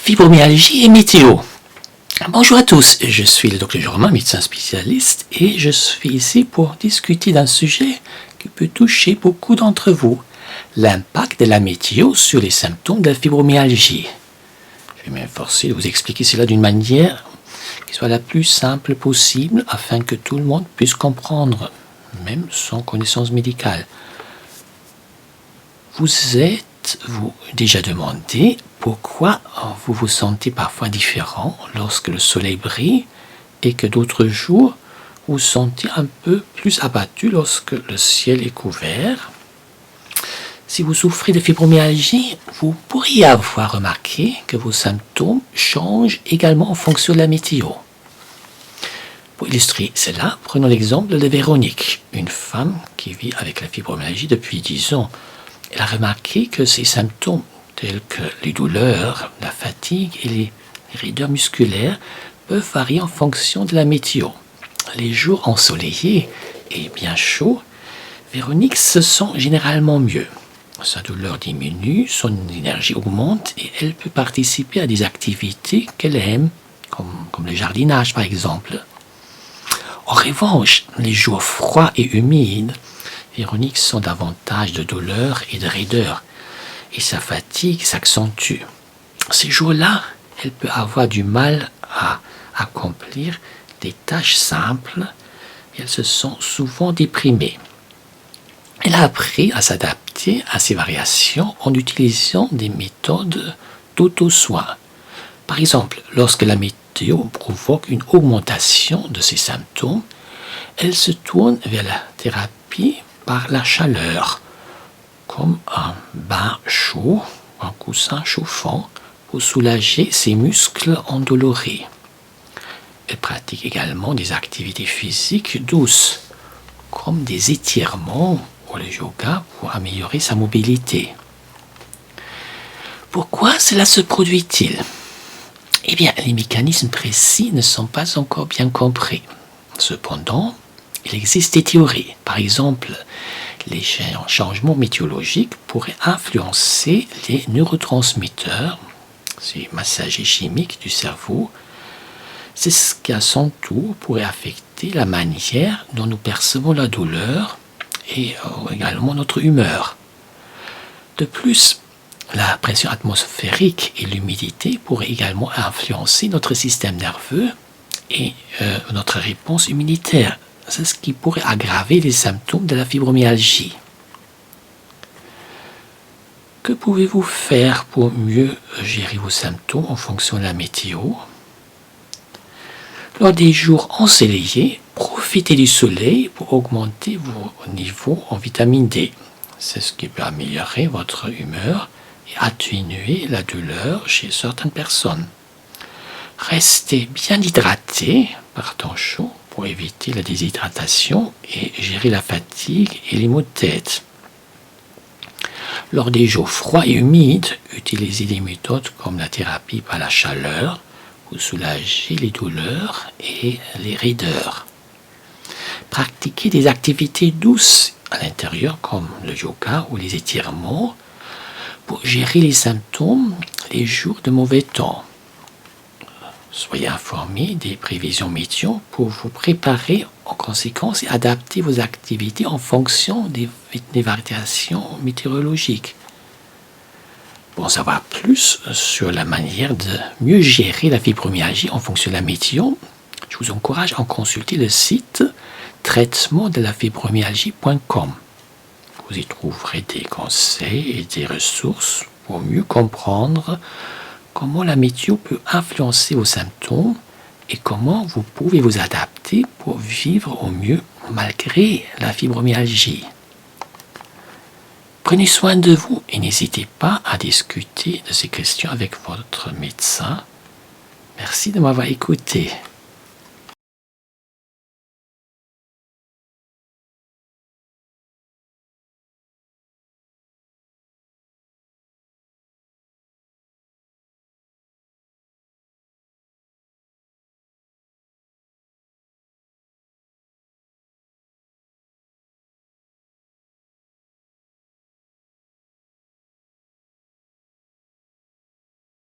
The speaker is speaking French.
Fibromyalgie et météo. Bonjour à tous, je suis le Dr Germain, médecin spécialiste, et je suis ici pour discuter d'un sujet qui peut toucher beaucoup d'entre vous, l'impact de la météo sur les symptômes de la fibromyalgie. Je vais m'efforcer de vous expliquer cela d'une manière qui soit la plus simple possible afin que tout le monde puisse comprendre, même sans connaissance médicale. Vous êtes-vous déjà demandé pourquoi vous vous sentez parfois différent lorsque le soleil brille et que d'autres jours vous vous sentez un peu plus abattu lorsque le ciel est couvert? Si vous souffrez de fibromyalgie, vous pourriez avoir remarqué que vos symptômes changent également en fonction de la météo. Pour illustrer cela, prenons l'exemple de Véronique, une femme qui vit avec la fibromyalgie depuis 10 ans. Elle a remarqué que ses symptômes, tels que les douleurs, la fatigue et les raideurs musculaires, peuvent varier en fonction de la météo. Les jours ensoleillés et bien chauds, Véronique se sent généralement mieux. Sa douleur diminue, son énergie augmente et elle peut participer à des activités qu'elle aime, comme le jardinage par exemple. En revanche, les jours froids et humides, Véronique sent davantage de douleur et de raideur, et sa fatigue s'accentue. Ces jours-là, elle peut avoir du mal à accomplir des tâches simples et elle se sent souvent déprimée. Elle a appris à s'adapter à ces variations en utilisant des méthodes d'auto-soin. Par exemple, lorsque la météo provoque une augmentation de ses symptômes, elle se tourne vers la thérapie par la chaleur, comme un bain chaud, un coussin chauffant, pour soulager ses muscles endoloris. Elle pratique également des activités physiques douces, comme des étirements ou le yoga pour améliorer sa mobilité. Pourquoi cela se produit-il? Eh bien, les mécanismes précis ne sont pas encore bien compris. Cependant, il existe des théories. Par exemple, les changements météorologiques pourraient influencer les neurotransmetteurs, ces messagers chimiques du cerveau. C'est ce qui, à son tour, pourrait affecter la manière dont nous percevons la douleur et également notre humeur. De plus, la pression atmosphérique et l'humidité pourraient également influencer notre système nerveux et notre réponse immunitaire. C'est ce qui pourrait aggraver les symptômes de la fibromyalgie. Que pouvez-vous faire pour mieux gérer vos symptômes en fonction de la météo? Lors des jours ensoleillés, profitez du soleil pour augmenter vos niveaux en vitamine D. C'est ce qui peut améliorer votre humeur et atténuer la douleur chez certaines personnes. Restez bien hydraté par temps chaud pour éviter la déshydratation et gérer la fatigue et les maux de tête. Lors des jours froids et humides, utilisez des méthodes comme la thérapie par la chaleur pour soulager les douleurs et les raideurs. Pratiquez des activités douces à l'intérieur comme le yoga ou les étirements pour gérer les symptômes les jours de mauvais temps. Soyez informés des prévisions météo pour vous préparer en conséquence et adapter vos activités en fonction des variations météorologiques. Pour en savoir plus sur la manière de mieux gérer la fibromyalgie en fonction de la météo, je vous encourage à consulter le site traitement-de-la-fibromyalgie.com. Vous y trouverez des conseils et des ressources pour mieux comprendre comment la météo peut influencer vos symptômes et comment vous pouvez vous adapter pour vivre au mieux malgré la fibromyalgie. Prenez soin de vous et n'hésitez pas à discuter de ces questions avec votre médecin. Merci de m'avoir écouté.